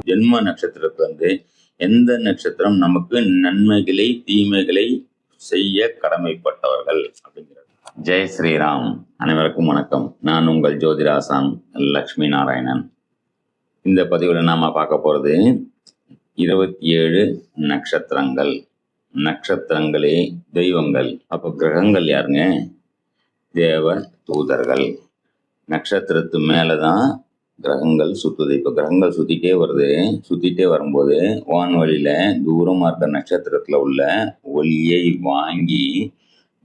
ஜென்ம நட்சத்திரத்துல எந்த நட்சத்திரம் நமக்கு நன்மைகளை தீமைகளை செய்ய கடமைப்பட்டவர்கள் அப்படிங்கிறது. ஜெய் ஸ்ரீராம். அனைவருக்கும் வணக்கம். நான் உங்கள் ஜோதிராசான் லக்ஷ்மி நாராயணன். இந்த பதிவில் நாம பார்க்க போறது 27 நட்சத்திரங்கள். நட்சத்திரங்களே தெய்வங்கள். அப்போ கிரகங்கள் யாருங்க? தேவ தூதர்கள். நட்சத்திரத்து மேலதான் கிரகங்கள் சுத்துது. இப்போ கிரகங்கள் சுத்திட்டே வரும்போது வான்வழியில தூரமா இருக்கிற நட்சத்திரத்துல உள்ள ஒளியை வாங்கி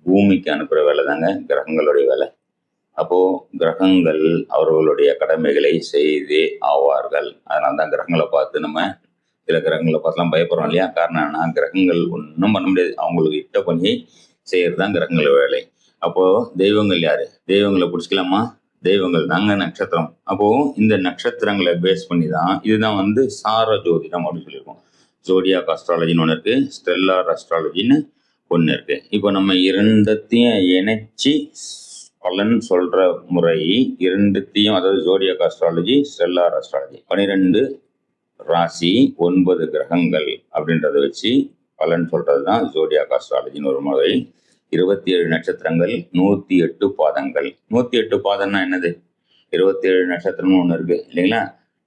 பூமிக்கு அனுப்புற வேலை தாங்க கிரகங்களுடைய வேலை. அப்போ கிரகங்கள் அவர்களுடைய கடமைகளை செய்தே ஆவார்கள். அதனால்தான் கிரகங்களை பார்த்து நம்ம சில கிரகங்களை பார்த்துலாம் பயப்படுறோம் இல்லையா? காரணம் என்னன்னா, கிரகங்கள் ஒன்றும் பண்ண முடியாது. அவங்களுக்கு இட்ட பண்ணி செய்யறது தான் கிரகங்கள் வேலை. அப்போ தெய்வங்கள் யாரு? தெய்வங்களை பிடிச்சிக்கலாமா? தெய்வங்கள் தாங்க நட்சத்திரம். அப்போ இந்த நட்சத்திரங்களை பேஸ் பண்ணி தான் இதுதான் சார ஜோதிடம் அப்படின்னு சொல்லியிருக்கோம். ஜோடியாக் அஸ்ட்ராலஜின்னு ஒன்று இருக்கு, ஸ்டெல்லார் அஸ்ட்ராலஜின்னு ஒன்று இருக்கு. இப்போ நம்ம இரண்டத்தையும் இணைச்சி பலன் சொல்ற முறை இரண்டுத்தையும், அதாவது ஜோடியாக் அஸ்ட்ராலஜி, ஸ்டெல்லார் அஸ்ட்ராலஜி, 12 ராசி 9 கிரகங்கள் அப்படின்றத வச்சு பலன் சொல்றது தான் ஜோடியாக் அஸ்ட்ராலஜின்னு ஒரு முறை. 27 நட்சத்திரங்கள், 108 பாதங்கள். 108 பாதம்னா என்னது? 27 நட்சத்திரம்னு ஒன்று இருக்கு இல்லைங்களா?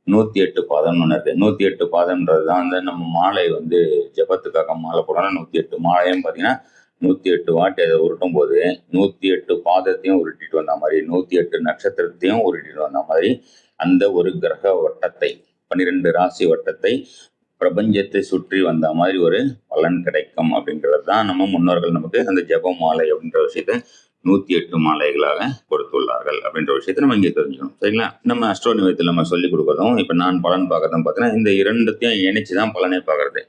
108 பாதம்னு ஒன்று இருக்கு. 108 பாதம்ன்றது தான் நம்ம மாலை ஜபத்துக்காக மாலை போடணும். 108 மாலையும் பார்த்தீங்கன்னா 108 வாட்டி அதை உருட்டும் போது 108 பாதத்தையும் உருட்டிட்டு வந்த மாதிரி, 108 நட்சத்திரத்தையும் உருட்டிட்டு வந்த மாதிரி அந்த ஒரு கிரக வட்டத்தை, 12 ராசி வட்டத்தை, பிரபஞ்சத்தை சுற்றி வந்த மாதிரி ஒரு பலன் கிடைக்கும் அப்படிங்கிறது தான் நம்ம முன்னோர்கள் நமக்கு அந்த ஜப மாலை அப்படின்ற விஷயத்த 108 மாலைகளாக கொடுத்துள்ளார்கள் அப்படின்ற விஷயத்த நம்ம இங்கே தெரிஞ்சுக்கணும். சரிங்களா? நம்ம அஸ்ட்ரோனியத்தில் நம்ம சொல்லிக் கொடுக்கறதும் இப்போ நான் பலன் பார்க்கறதும் பார்த்தீங்கன்னா இந்த இரண்டுத்தையும் இணைச்சுதான் பலனை பார்க்கறது.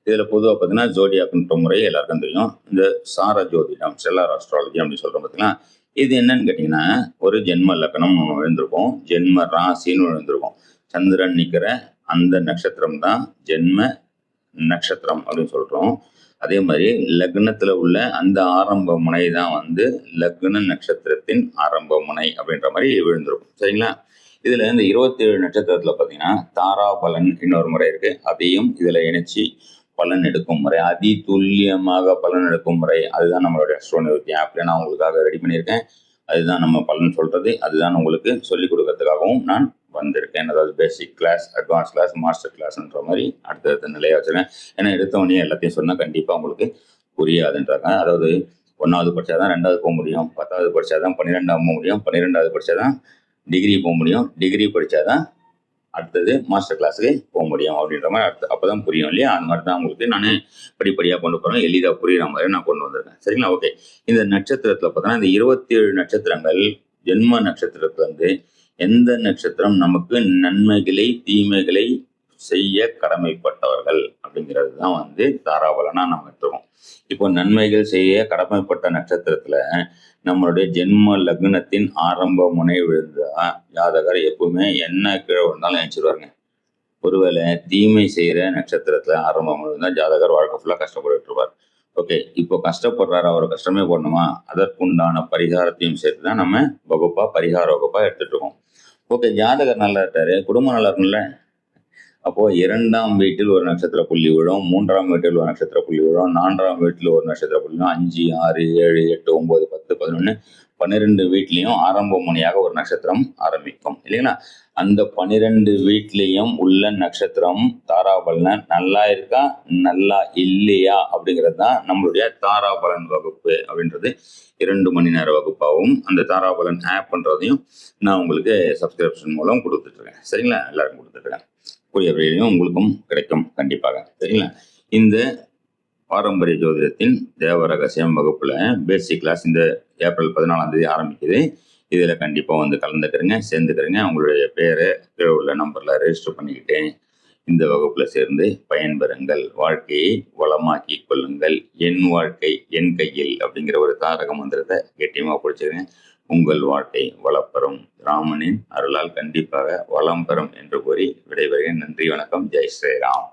இதுல பொதுவாக பார்த்தீங்கன்னா ஜோடியாக்குன்ற முறை எல்லாருக்கும் தெரியும். இந்த சார ஜோதிடம், ஸ்டெல்லார் அஸ்ட்ராலஜி அப்படின்னு சொல்றோம் பார்த்தீங்கன்னா, இது என்னன்னு கேட்டீங்கன்னா, ஒரு ஜென்ம லக்னம் விழுந்திருக்கும், ஜென்ம ராசின்னு விழுந்திருக்கும். சந்திரன் நிற்கிற அந்த நட்சத்திரம் தான் ஜென்ம நட்சத்திரம் அப்படின்னு சொல்றோம். அதே மாதிரி லக்னத்துல உள்ள அந்த ஆரம்ப முனை தான் லக்ன நட்சத்திரத்தின் ஆரம்ப முனை அப்படின்ற மாதிரி விழுந்திருக்கும். சரிங்களா? இதுல இந்த 27 நட்சத்திரத்துல பாத்தீங்கன்னா தாரா பலன் இன்னொரு முறை இருக்கு. அதையும் இதுல இணைச்சி பலன் எடுக்கும் முறை, அதி துல்லியமாக பலன் எடுக்கும் முறை, அதுதான் நம்மளுடைய அஸ்ட்ரோனியர் ஆப்ல நான் உங்களுக்காக ரெடி பண்ணியிருக்கேன். அதுதான் நம்ம பலன் சொல்றது. அதுதான் உங்களுக்கு சொல்லிக் கொடுக்கறதுக்காகவும் நான் வந்திருக்கேன். அதாவது basic class, advance class, master கிளாஸ்ன்ற மாதிரி அடுத்தடுத்த நிலையை வச்சிருக்கேன். ஏன்னா எடுத்தவொடனே எல்லாத்தையும் சொன்னா கண்டிப்பா உங்களுக்கு புரியாதுன்றாங்க. அதாவது 1வது படிச்சாதான் 2வது போக முடியும், 10வது படிச்சாதான் 12வது போக முடியும், 12வது படிச்சாதான் டிகிரி போக முடியும், டிகிரி படிச்சாதான் அடுத்தது மாஸ்டர் கிளாஸுக்கு போக முடியும் அப்படின்ற மாதிரி அப்பதான் புரியும் இல்லையா? அந்த மாதிரி தான் உங்களுக்கு நான் படிப்படியாக கொண்டு போகிறேன். எளிதாக புரியுற மாதிரி நான் கொண்டு வந்திருக்கேன். சரிங்களா? ஓகே. இந்த நட்சத்திரத்தில் பார்த்தோன்னா இந்த 27 நட்சத்திரங்கள், ஜென்ம நட்சத்திரத்துல எந்த நட்சத்திரம் நமக்கு நன்மைகளை தீமைகளை செய்ய கடமைப்பட்டவர்கள் அப்படிங்கிறது தான் தாராபலனா நம்ம எடுத்துருக்கோம். இப்போ நன்மைகள் செய்ய கடமைப்பட்ட நட்சத்திரத்துல நம்மளுடைய ஜென்ம லக்னத்தின் ஆரம்ப முனை விழுந்தா ஜாதகர் எப்பவுமே என்ன கீழே விழுந்தாலும் நினைச்சிருவாருங்க. ஒருவேளை தீமை செய்யற நட்சத்திரத்துல ஆரம்பம் விழுந்தா ஜாதகர் வாழ்க்கை ஃபுல்லா கஷ்டப்பட்டு இருப்பார். ஓகே, இப்போ கஷ்டப்படுறாரு, அவர் கஷ்டமே போடணுமா? அதற்குண்டான பரிகாரத்தையும் சேர்த்து தான் நம்ம பரிகார வகுப்பா எடுத்துட்டு இருக்கோம். ஓகே, ஜாதகர் நல்லா இருக்காரு, குடும்பம் நல்லா இருக்கும்ல. அப்போ 2ஆம் வீட்டில் ஒரு நட்சத்திர புள்ளி விழும், 3ஆம் வீட்டில் ஒரு நட்சத்திர புள்ளி விழும், 4ஆம் வீட்டில் ஒரு நட்சத்திர புள்ளி, 5, 6, 7, 8, 9, 10, 11, 12 வீட்லையும் ஆரம்ப முனையாக ஒரு நட்சத்திரம் ஆரம்பிக்கும் இல்லைங்களா? அந்த 12 வீட்லையும் உள்ள நட்சத்திரம் தாராபலன் நல்லா இருக்கா நல்லா இல்லையா அப்படிங்கிறது தான் நம்மளுடைய தாராபலன் வகுப்பு அப்படின்றது. 2 மணி நேர வகுப்பாகவும் அந்த தாராபலன் ஆப்ன்றதையும் நான் உங்களுக்கு சப்ஸ்கிரிப்ஷன் மூலம் கொடுத்துட்டு இருக்கேன். சரிங்களா? எல்லாருக்கும் கொடுத்துட்டு இருக்கேன். கூடிய விரைவிலும் உங்களுக்கும் கிடைக்கும் கண்டிப்பாக. சரிங்களா? இந்த பாரம்பரிய ஜோதிடத்தின் தேவ ரகசியம் வகுப்புல பேசிக் கிளாஸ் இந்த ஏப்ரல் 14ஆம் தேதி ஆரம்பிக்குது. இதுல கண்டிப்பா கலந்துக்கிறங்க, சேர்ந்துக்கிறங்க. உங்களுடைய பேரை கீழே உள்ள நம்பர்ல ரெஜிஸ்டர் பண்ணிக்கிட்டு இந்த வகுப்புல சேர்ந்து பயன்பெறுங்கள். வாழ்க்கையை வளமாக்கி கொள்ளுங்கள். என் வாழ்க்கை என் கையில் அப்படிங்கிற ஒரு தாரக மந்திரத்தை கெட்டியமா பிடிச்சிருங்க. உங்கள் வாழ்க்கை வளப்பெறும். ராமனின் அருளால் கண்டிப்பாக வளம் பெறும் என்று கூறி விடைபெறுகிறேன். நன்றி, வணக்கம். ஜெய் ஸ்ரீராம்.